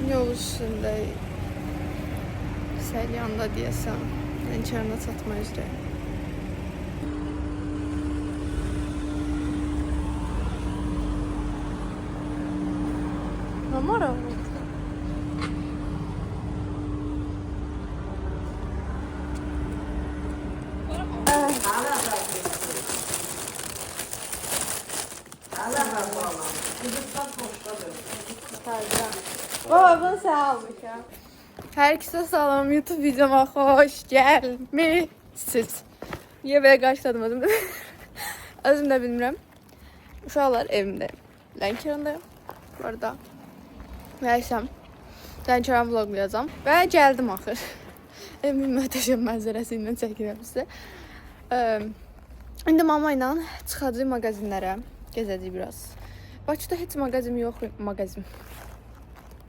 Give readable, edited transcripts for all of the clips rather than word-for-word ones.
Yol üstündə Səlyanda deyəsən Lənkərana çatma üzrə. Ne maraqlı. Babamın sağ olmuş ya. Herkese salam, YouTube videoma hoş gelmişsiniz. Niye böyle karşıladım özüm de bilmirəm. Uşaqlar evimde. Lənkərandayım. Bu arada Məysəm Lənkəran vloglayacağım. Və gəldim axır. Evimin möhtəşəm mənzərəsi ilə çəkirəm sizə. İndi mama ilə çıxacağıq mağazinlərə. Gezəcəyik biraz. Bakıda heç mağazin yox. Mağazin.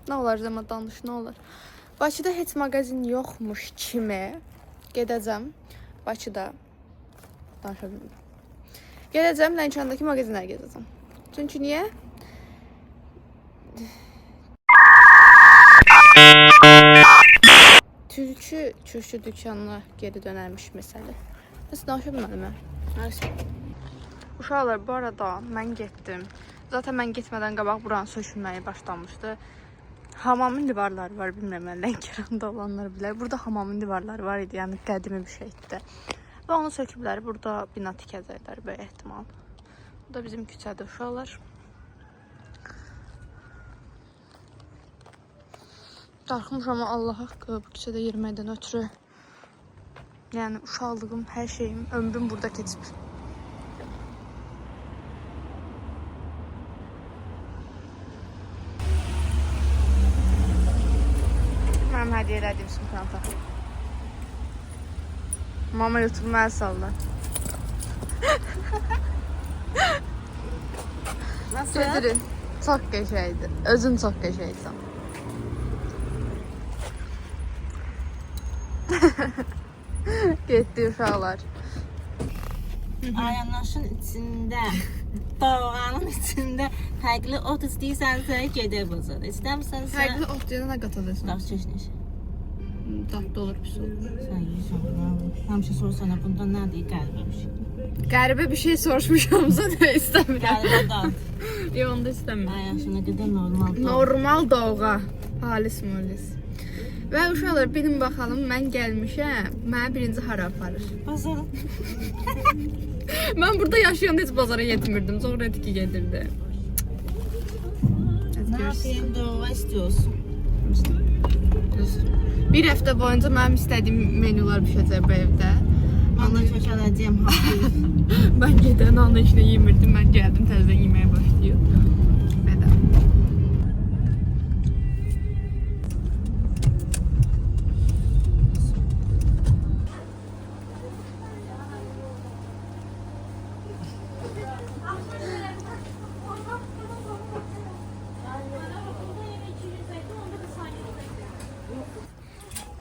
Ne olar zaman danış, ne olar. Bakıda heç mağazin yoxmuş kimi gedəcəm. Bakıda danışa bilmirəm. Gedəcəm Lənkərandakı mağazinlərə gezəcəm. Çünki niyə? Türkçü dükkanına geri dönərmiş məsələ. Nasıl danışa bilmədim mən? Uşaqlar, bu arada mən getdim. Zaten mən getmədən qabaq buranı sökülməyə başlamışdı. Hamamın divarları var, bilmirəm mən Lənkəranda olanlar bilər. Burada hamamın divarları var idi, yəni qədimi bir şeydi. Və onu söküblər, burada bina tikəcəklər böyük ehtimal. Bu da bizim küçədir uşaqlar. Darxmışam Allah haqqı bu küçədə yürüməkdən ötürü. Yəni uşaqlığım, hər şeyim, ömrüm burada keçib. Mənim hədiyyə elədiyim sumkanta. Mama YouTube'uma el salla. Nasıl? Gedirin. Çok qəşəngdir. Özün çok qəşəngsən. Getdi uşaqlar. Ayanaşın içində, doğanın içində fərqli ot istəyirsənsə gedək bazara. İstəmirsənsə Fərqli ot deyəndə nə qatadırsan? daş çeşniş. Dadlı olur, pis olur. Sən yeyirsən. Həmişə sorsana bundan nə deyir qəribə şey. Qəribə bir şey soruşmuşam zaten istəmirəm. Qəribə dad. Yox, onda istəmirəm. Ayanaşına qədər normal dad. Normal doğğa. Halis mulis. Və uşaqlar bilin baxalım, mən gəlmişəm. Mənə birinci hara aparır? Bazara. Mən burada yaşayanda heç bazara getmirdim. Sonra etki gedirdi. Nə yapayım, doğa istiyorsun. Bir həftə boyunca mənim istədiyim menyular pişəcək bu evdə. Mən də köşələcəyəm hafif. Mən gedən anda heç nə yemirdim. Mən gəldim təzədən yeməyə başlayıb. Bədə.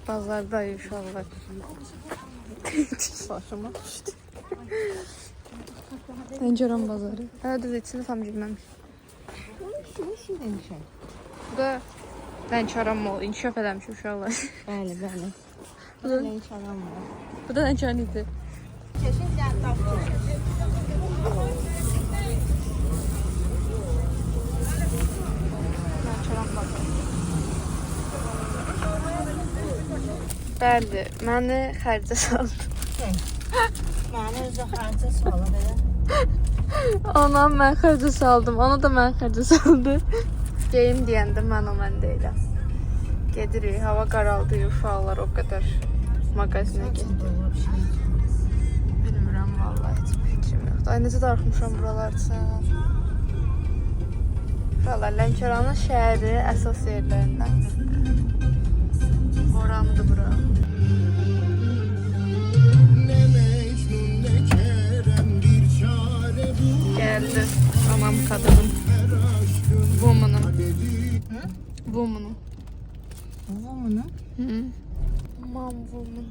Bazardayız uşaqlar. Başıma düşdü. Lənkəran bazarı. Hələ də içində tam girməmiş. Bu da Lənkəran mol, inkişaf eləmiş uşaqlar. Bəli, bəli. Bu da Lənkəran var. Bu da Lənkəran idi. Keşin sən daş çeşniş. Lənkəran bazarı. Bəli, məni xərcə saldı. Məni özü xərcə salır belə. Anam mən xərcə saldım, ona da mən xərcə saldı. Geyim deyəndə mən o mən deyiləm. Gedirik, hava qaraldı, uşaqlar o qədər mağazinə getdi. Bilmirəm vallahi, heç fikrim yoxdur. Ay necə darıxmışam buralardan. Uşaqlar, Lənkəranın şəhəri əsas yerlərindən biridir. Oranıdır bura. Woman. Woman'ı? Hı. Man Woman.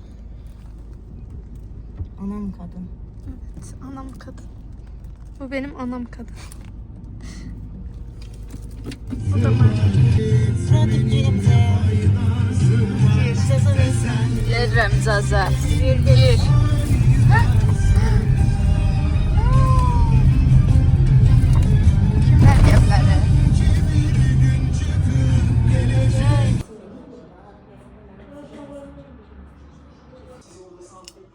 Anam kadın. Evet, anam kadın. Bu benim anam kadın. Bu da ben. Sıradaki yerimize. Ceza versen. Yerim Zaza. Gir. Kimler evləri?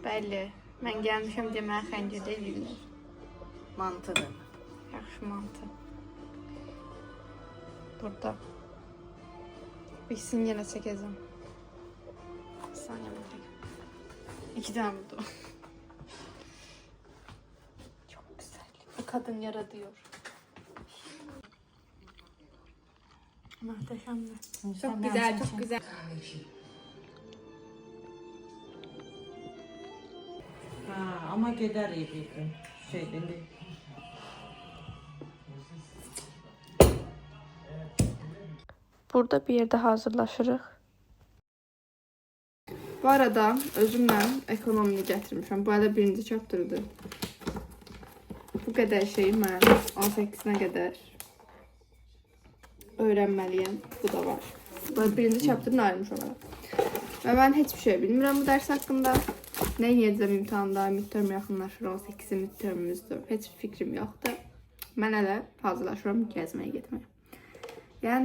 Bəli, mən gəlmişəm deməyə Xəncədə edirlər. Mantığı. Yaxşı mantı. Burada. İkisini yenə çəkəcəm. Saniye bakayım. 2 tane buldu. Çok güzel. Bu kadın yaratıyor. Muhteşem. Çok güzel, çok güzel. Ha, ama gedər edirdim. Şeydən. Burada bir yerde hazırlaşırıq. Bu arada özümlə ekonomini gətirmişəm. Bu arada birinci chapter'dır. Bu qədər şeyi mən 18-nə qədər öyrənməliyəm. Bu da var. Bu arada birinci chapter'ını ayırmış olaraq. Və mən heç bir şey bilmirəm bu dərs haqqında. Nə edəcəm imtahanda, midterm yaxınlaşır, 18-i midtermimizdir. Heç bir fikrim yoxdur. Mən hələ hazırlaşıram gəzməyə getməyə. Yəni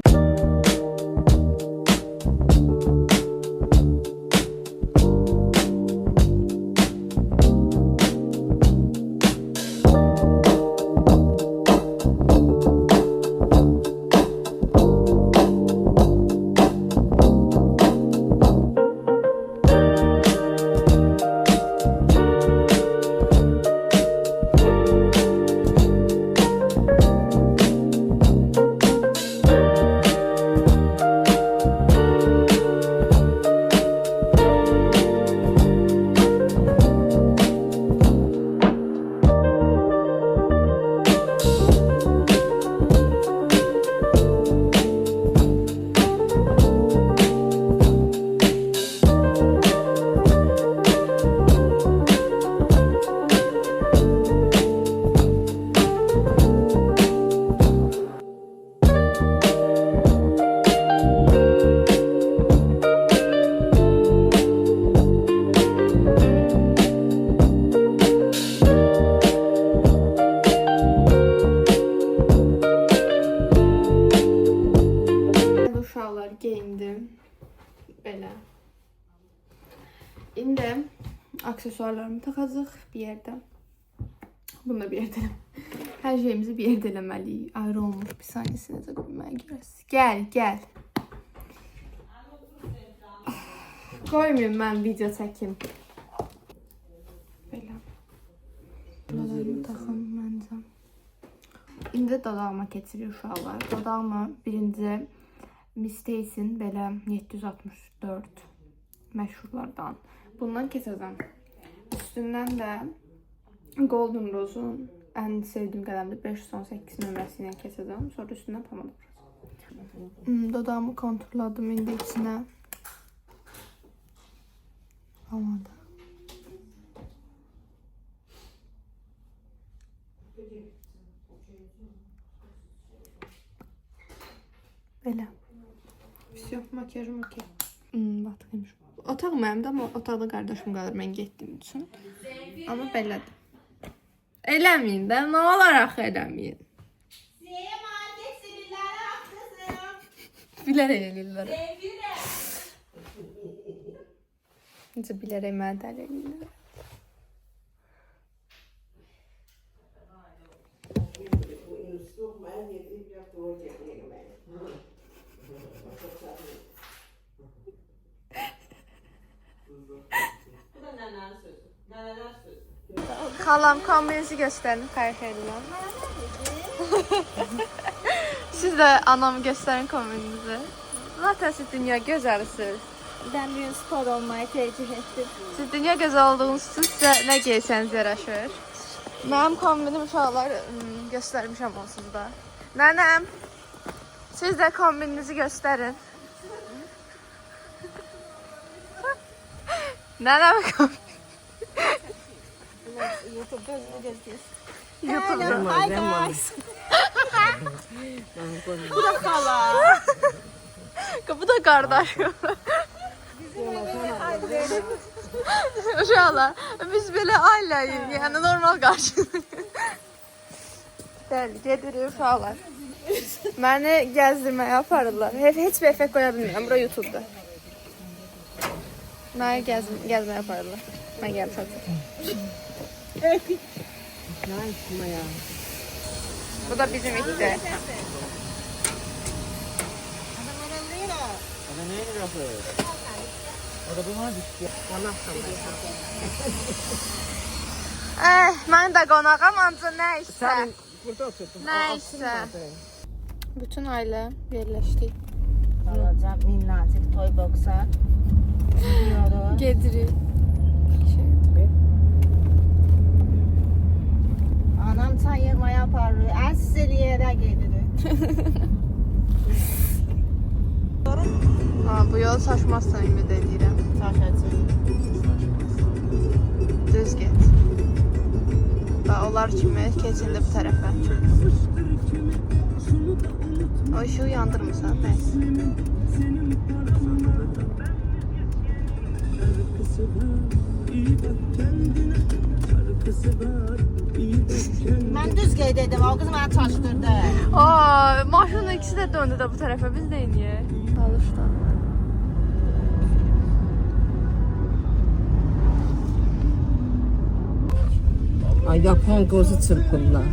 geyindim. Belə. İndi aksesuarlarımı takacaq bir yerdə. Bunu da bir yerdə. Hər şeyimizi bir yerdə eləməliyik. Ayrı olmuş bir saniyəsində də qoymaya girərsiniz. Gəl. Qoymayayım mən video çəkim. Belə. Buralarımı taxım məncə. İndi dodağıma keçirir uşaqlar. Dodağımı birinci Miss Stacy'nin belə 764 məşhurlardan. Bundan keçəcəm. Üstündən də Golden Rose'un ən sevdiyim qələmdir 518 nömrəsi ilə keçəcəm. Sonra üstündən pomada vuracağım. Dodağımı konturladım indi içinə. Pomada. Belə. Все, makyajım okey. Batqıymış. Otaq mənimdir, amma otaqda qardaşım qalır mən getdiyim üçün. Amma belədir. Eləməyin də, nə olaraq eləməyin. Bilərək eləyirlər. Necə bilərək mənə dəli eləyirlər. Xalam kombininizi göstərin, xeyir edirəm. Siz də anamı göstərin kombininizi. Zaten siz dünya gözəlsiniz. Ben bir spor olmayı tercih ettim. Siz dünya gözəl olduğunuz üçün sizə nə giysəniz yaraşır. Mənim kombinim uşaqlar göstərmişəm onsuz da. Nənəm, siz də kombininizi göstərin. Nə demək o? YouTube'da özünü gözlüyorsun. YouTube'da. Hi guys. Bu da hala. Bu da qardaşım. Uşaqlar, biz belə ailəyik, yəni normal qarşılayırıq. Bəli, gedirik uşaqlar. Məni gəzdirməyə aparırlar. Heç bir effekt qoya bilmirəm, bura YouTube'da. Məni gəzməyə aparırlar. Mən gəlmişəm. Bu da bizim itdə. Mən də qonağam, ancaq nə isə. Nə isə. Bütün ailə yerləşdik. Alacağım minnacık toy boxa. Gidiyoruz. Gedirik. Anam çay yığmaya aparır. Əsl yerə gedirik. Bu yol saçmazsan ümid edirəm. Çaşacaq. Düz get. Və onlar kimi keçindi bu tərəfə. O işığı yandırmırsan, bəs. Mən düz qeyd edim, o qız məni çaşdırdı. Maşının ikisi də döndü də bu tərəfə. Biz də iniyək. Alışdan. Ay yapon qozu çırpırlar.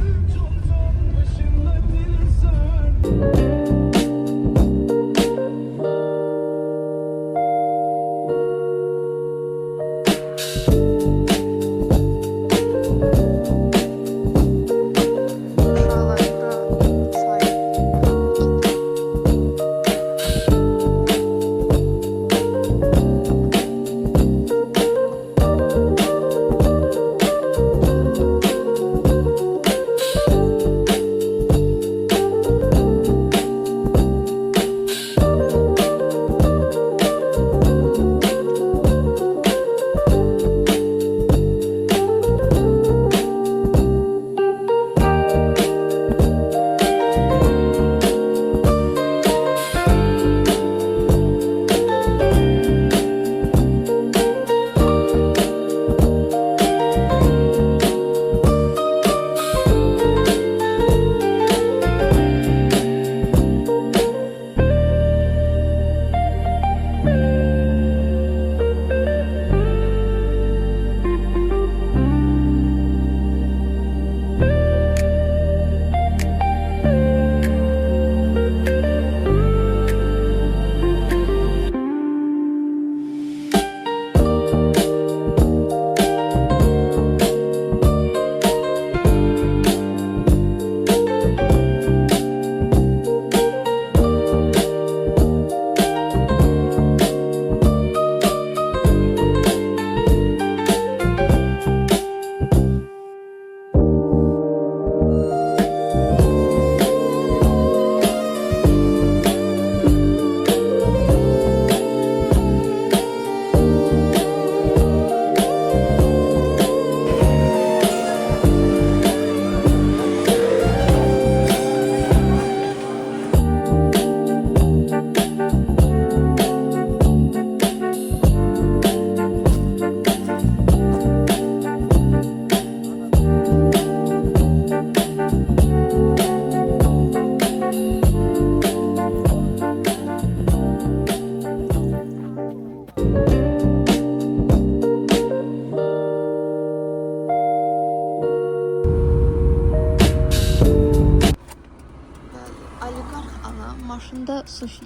maşında sushi.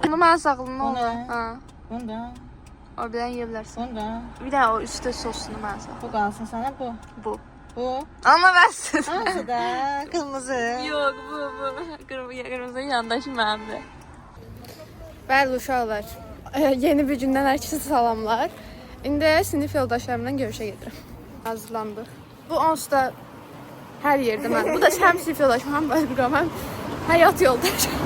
Bunu mən sağlığına O olur. nə? Ha. Bunda, O birdən yiyə bilərsən. bunda. Bir də o üstə sosunu mən sağ. Bu qalsın sənə bu. Bu. Bu. Amma bəs. Hansı da? Qırmızı. Yox, bu. Qırmızı yandaşı mənimdir. Bəli uşaqlar. Yeni bir gündən hər kəsə salamlar. İndi sinif yoldaşlarımla görüşə gedirəm. Hazırlandıq. Bu onsuz da hər yerdə mən. Bu da həm sinif yoldaşım, həm başqa, həm həyat yoldaşım.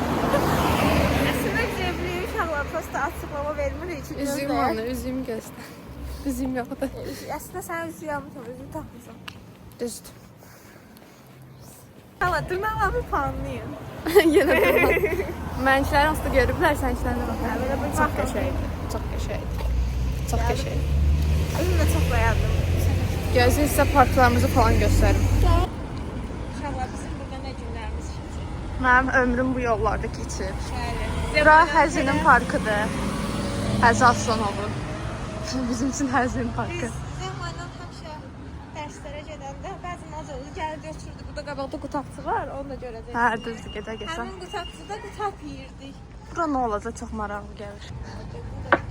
Əslində zevli uşaqlar, Asla açıqlama vermirik ki. Üzüyüm onu, üzüyüm göster. Üzüyüm yoxdur. Əslində sən üzü yanmışsan, üzü tapmısan. Düzdür. Hala, dırnaqlarımı panlayın. Yenə durma. Mənkilərin aslında görüblər, sənkilərin baxın. Çox qəşəngdir. Çox qəşəngdir. Çox qəşəngdir. Özüm də çox bəyəndim. Gözünüz sizə parklarımızı falan göstərim. Uşaqlar, bizim burada nə günlərimiz keçir. Mənim ömrüm bu yollarda keçir. Şəhəri. Bura Həzinin parkıdır. Həzi Aslanovu. Bizim üçün Həzinin parkı. Zəhmanla həmişə dərslərə gedəndə bəzən az olur, gəlir götürdü. Burada qabaqda qutaqçı var, onu da görəcək. Hə, düzdür, gedə gəlsən. Həmin qutaqçıda qutaq yeyirdik. Bura nə olacaq? Çox maraqlı gəlir. Burada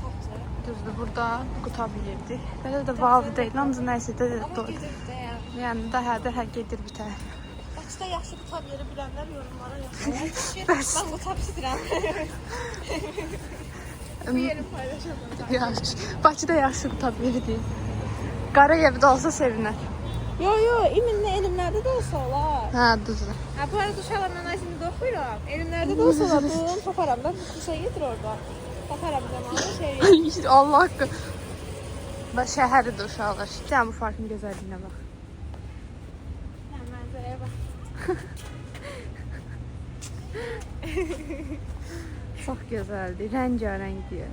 qutaqçı. Düzdür, burada qutab yeyirdik. Belə də vav deyil, ancaq nəysə də Amma gedir də yəni. yəni də gedir bir təhər. Bakıda yaxşı qutab yeri bilənlər yorumlara yazsın. Mən qutab istəyirəm. Bu yeri paylaşamam. Yaxşı. Bakıda yaxşı qutab yeridir. Qarayevdə olsa sevinər. Yo, iminli elmlərdə də olsa olar. Hə, düzdür. Ha, bu arada uşaqlar mən azimdə oxuyuram. Elmlərdə də olsa olar. Bunu taparam. Ben bir şey getir orada. Taparam zamanı şey. Allah haqqı. Bax şəhəridir uşaqlar. Sən bu parkın gözəlliyinə bax. Mən mənzərəyə bax. Çox gözəldir, rəngarəngdir.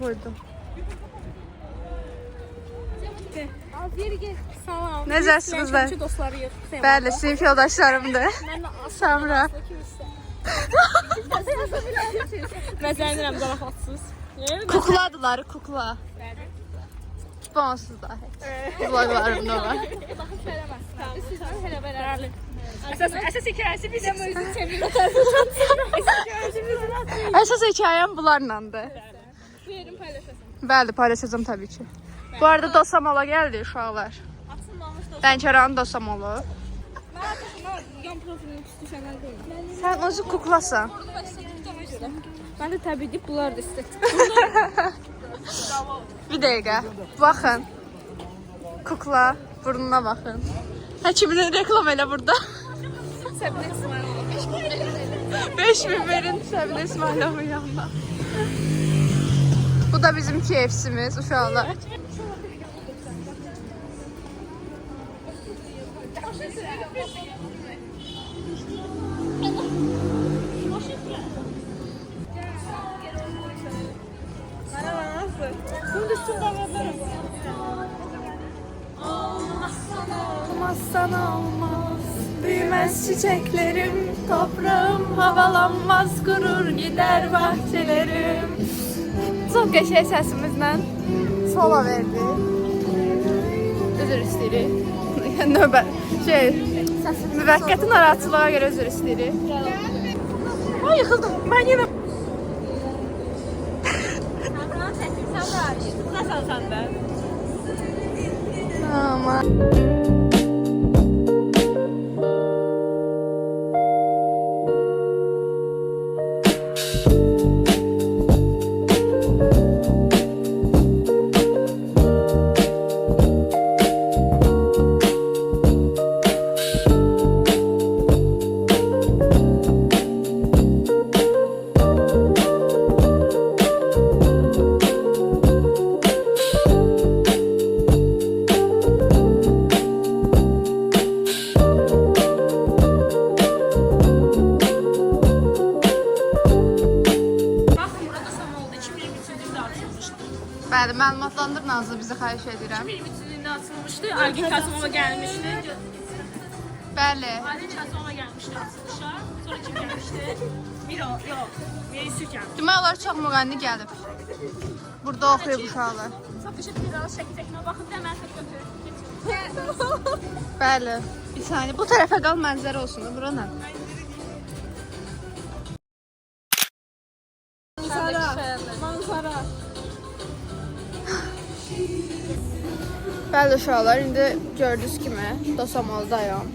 Buyurdu. Salam. Necəsiniz də? Dostlarıyıq. Bəli, sinif yoldaşlarımdır. Samra. Məzənirəm qalaxatsız. Kukladılar, kukla. Sponsuz da. Vloglarım da var. Əsas hikayəsi bizim özünü çeviriyor. Əsas hikayəm bunlarlandır. Bu yerini paylaşasın. Bəli, paylaşacağım təbii ki. Bu arada Dosamola gəldi uşaqlar. Açılmamış da. Lənkəranın Dosamolu. Mən açılma yan profilini düşənlər qoyum. Sən özü kuklasan. Mən də təbii ki, bunlar da istəyir. Bir dəqiqə. Baxın. Kukla, burnuna baxın. Həkiminin reklam elə burada. Səbinə İsmailova. 5000 verin Səbinə İsmailovun yanına. Bu da bizim KFC'miz uşaqlar. Merhaba, nasılsın? Bunun üstünde haberlerim. Olmazsan olmaz, büyümez çiçeklerim, toprağım havalanmaz, kurur gider bahçelerim. Çok qəşəng səsimizlə sola verdi. Özür istəyirik. Növbə, müvəqqəti narahatçılığa görə özür istəyirik. Ay, yıxıldım, mən yenə... Samran çəkir, Samran. Nasıl sən də? Aman. Bəli, məlumatlandır Nazlı, bizi xahiş edirəm. 2023 ilində açılmışdı. Aygün Kasımova gəlmişdi. Bəli. Aygün Kasımova gəlmişdi açılışa. Sonra kim gəlmişdi? Yox. Meysir gəlmişdi. Demək olar çox müğənni gəlib. Burada oxuyub uşaqlar. Çox təşəkkür edirəm. Şəkil-şəkilinə baxın da mən götürürəm. Bəli. Bir saniyə. Bu tərəfə qal, mənzərə olsun da bura nə? Manzara. Bəli uşaqlar, indi gördüyünüz kimi Dosamoldayam.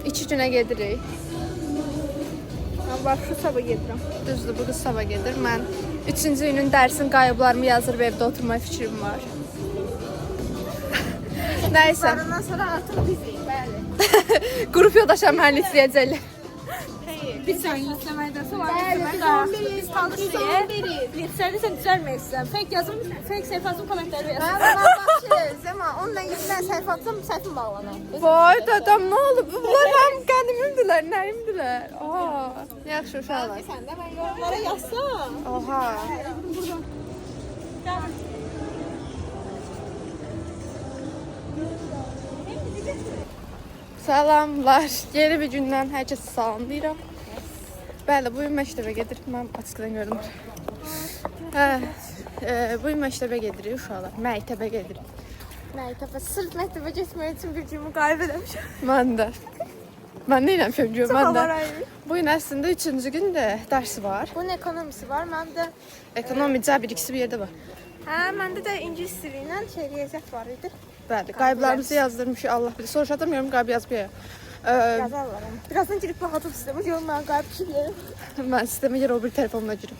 2 günə gedirik. Mən var şu sabah gedirəm. Düzdür, bu qız sabah gedir. Mən 3-cü günün dərsin qayıblarımı yazır və evdə oturma fikrim var. Nəysə. Ondan sonra artıq bizik, bəli. Qrup yoldaşlar məni istəyəcəklər. Biz səni istəməkdən sonra biz tanışıyıq. Səni sən düzəlmək istəyirəm. Fake yazım, fake səhifəsinin kommentləri yazın. Mən baxşı, Zema, onunla yenidən səhifə atsam, səhifim bağlanır. Vay dadam, nə olub? Bunlar mənim qənimimdilər, nəyimdilər? Oha, yaxşı uşaqlar. Sən də mən yorumlara yazsam. Oha. Salamlar. Yeni bir gündən hər kəsi salamlayıram. Bəli, bu gün məktəbə gedirik. Mən açıqdan gördüm. Bu gün məktəbə gedirik uşaqlar. Məktəbə gedirik. Məktəbə, sırf məktəbə getmək üçün bir günümü qayıb eləmişəm. Mən də. Mən nə eləmişəm ki, mən də. Bu gün əslində 3-cü gündə dərs var. Bunun ekonomisi var, məndə Ekonomi, cəbir ikisi bir yerdə var. hə, məndə də ingilis dili ilə riyaziyyat var idi. Bəli, qayblarımızı yazdırmışıq, Allah bilir. Soruşadım, yorum qayb yazmıyor. Yazarlar ama. Birazdan girip baxacağım sistemə, görüm mən qayıb kimliyim. Mən sistemə görə o bir telefonla girim.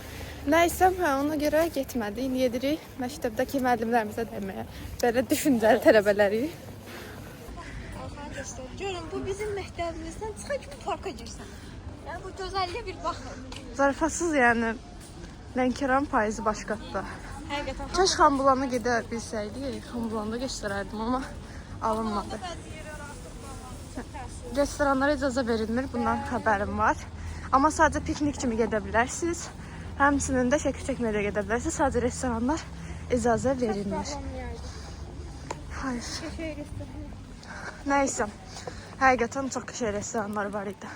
Nəysə, ona görə getmədi. İndi yedirik məktəbdəki müəllimlərimizə deməyə. Belə düşüncəli tələbələri. Arkadaşlar, görün bu bizim məktəbimizdən çıxan kimi parka girsən. Yəni bu gözəlliyə bir baxın. Zarafatsız yəni Lənkəran payızı başqatda. Həqiqətən. Kaş Xambulanda gedə bilsəydik, Xambulanda göstərərdim, amma alınmadı. Restoranlara icazə verilmir, bundan xəbərim var. Amma sadəcə piknik kimi gedə bilərsiniz. Həmçinin də şəkil çəkməyə də gedə bilərsiniz. Sadəcə restoranlar icazə verilmir. Hayır. Nəysə, həqiqətən çox qəşəng restoranlar var idi.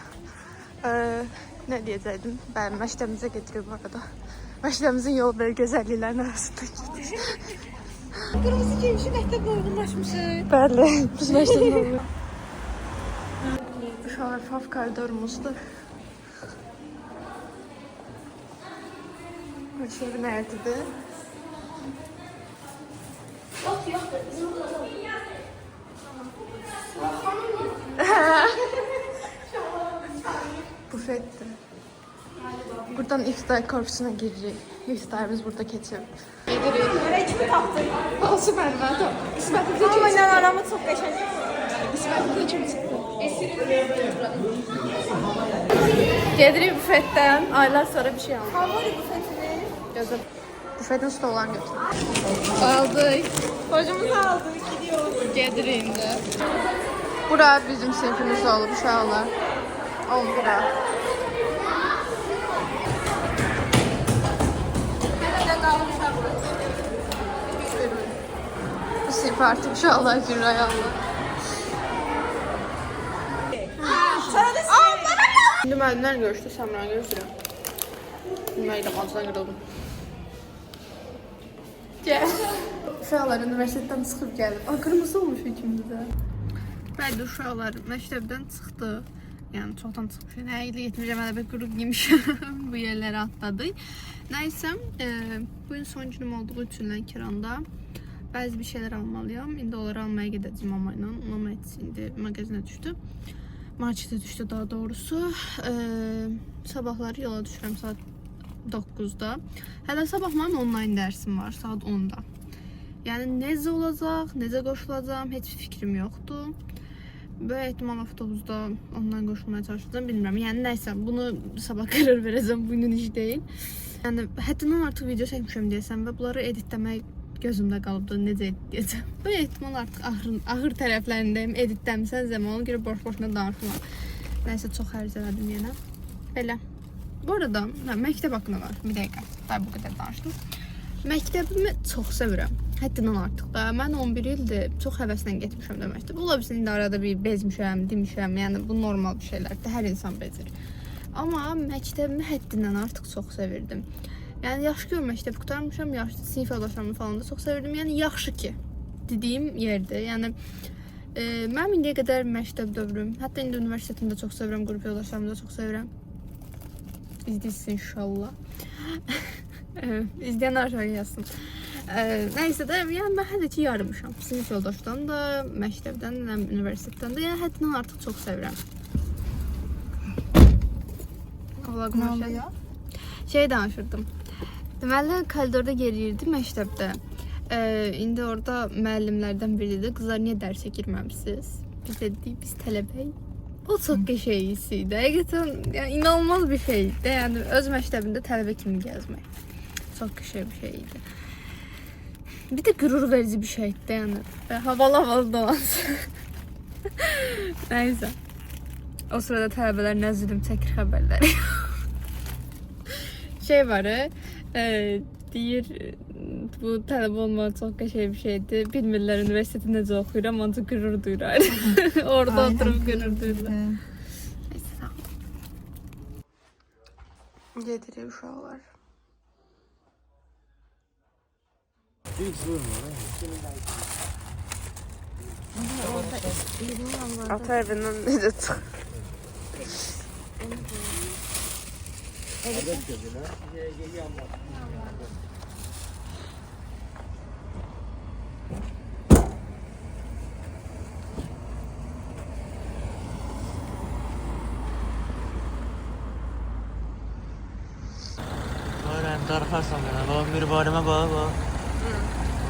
Nə deyəcəkdim? Bəli, məktəbimizə gedirik bu arada. Məktəbimizin yolu belə gözəlliklərin arasında gedir. Qırmızı giymişi məktəblə uyğunlaşmışıq. Bəli, biz məktəbdə oluyor. Uşaqlar fav koridorumuzdur. Şöyle bir nerededir? Bufettir. Buradan iftar korpusuna giririk. İftarımız burada keçir. Gedirik. Nereye kimi tapdın? Olsun benim ben. İsmet'imize Ama kim ilə aramı çox qəşəng. İsmet'imize kim çıktı? Gedirik bufetten. Aylar sonra bir şey aldım. Favori bufetini. Gözüm. Bufetin üstü olan götür. Aldık. Hocamızı aldık, gidiyoruz. Gediriyimde. Bura bizim sınıfımız olur uşaqlar. 11'a. Bu sınıf artık uşaqlar Cürra'ya alır. Şimdi müəllimlər görüşdü, Səmran gözləyirəm. Mən ilə qançdan qırıldım. Gəl. Uşaqlar üniversitetdən çıxıb gəlib. Qırmızı olmuş ikimizdə. Bəli, uşaqlar məktəbdən çıxdı. Yəni çoxdan çıxmışıq. Həqiqətən 70 əmələ qrup yemişəm. Bu yerləri atladık. Nəysə, bu gün son günüm olduğu üçün Lənkəranda bəzi bir şeylər almalıyam. İndi onları almaya gedəcəm mama ilə. Mama indi mağazinə düşdü. Marketə düşdü daha doğrusu. Sabahları yola düşürəm saat 9-da. Hələ sabah mənim online dərsim var saat 10-da. Yəni necə olacaq, necə qoşulacağam heç fikrim yoxdur. Böyük ehtimal avtobusda online qoşulmaya çalışacağam, bilmirəm. Yəni nəysə, bunu sabah qərar verəcəm, bu günün iş deyil. Yəni həddindən artıq video çəkmişəm deyəsəm və bunları editləmək gözümdə qalıbdı, necə editləyəcəm. Bu ehtimal artıq ağır tərəflərindəyim, editləmsən zaman, ona görə boş-boşuna danışmam. Nəysə, çox xərc elədim yenə. Belə. Bu arada, məktəb haqqında var, bir dəqiqə. Daha bu qədər danışdım. Məktəbimi çox sevirəm. Həddindən artıq da. Mən 11 ildir çox həvəslə getmişəm deməkdir. Ola bilsin, indi arada bir bezmişəm, demişəm. Yəni, bu normal bir şeylərdir. Hər insan bezir. Amma məktəbimi həddindən artıq çox sevirdim. Yəni, yaxşı ki, məktəb qutarmışam, yaxşı sinif yoldaşlarımı falan da çox sevirdim. Yəni, yaxşı ki, dediyim yerdir. Yəni, mənim indiyə qədər məktəb dövrüm, hətta indi universitetini də çox sevirəm, qrup yoldaşlarımı da çox sevirəm. İzləyirsin inşallah. İzləyən aşağı yazsın. Nəysə də, yəni mən hələ ki yarımışam. Sinif yoldaşdan da, məktəbdən də, universitetdən də, yəni həddindən artıq çox sevirəm. vloguma şey danışırdım. Deməli, koridorda yeriyirdim məktəbdə. İndi orada müəllimlərdən biri dedi, qızlar niyə dərsə girməmisiniz? Biz dedik, biz tələbəyik. O çox qəşəng idi. Həqiqətən yəni, inanılmaz bir şeydi. Yəni öz məktəbində tələbə kimi gəzmək. Çox qəşəng bir şey idi. Bir də qürur verici bir şeydi. Yəni havalı dans. Nəysə. O sırada tələbələr nə zülüm çəkir xəbərləri. Şey var, deyir bu tələbə olmaq çox qəşəng bir şeydir. Bilmirlər universiteti necə oxuyuram, ancaq qürur duyurar. Orada oturub qürur duyurlar. Neyse, sağ olun. Gedirik uşaqlar. Ata evindən necə çıx? Öğren darkarsan bana. Babam bir bağırma baba.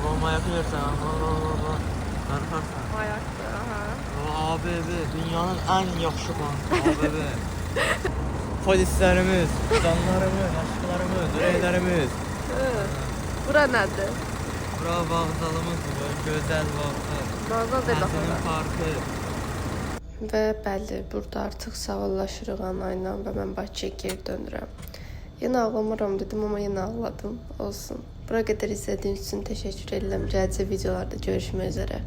Babam ayak yersen. Baba. Darkarsan. Ayakta, aha. Abi dünyanın en yaxşı bankı. Abi. Polislerimiz, canlarımız, aşklarımız, ürəklərimiz. Bura nədir? Bura vağzalımız, gözəl vağzal. Vağzal da Həsənin parkı. Və bəli, burada artıq sağollaşırıq anayla və mən Bakıya geri dönürəm. Yenə ağlamıram dedim, amma yenə ağladım. Olsun. Bura qədər izlədiyiniz üçün təşəkkür edirəm. Gələcək videolarda görüşmək üzrə.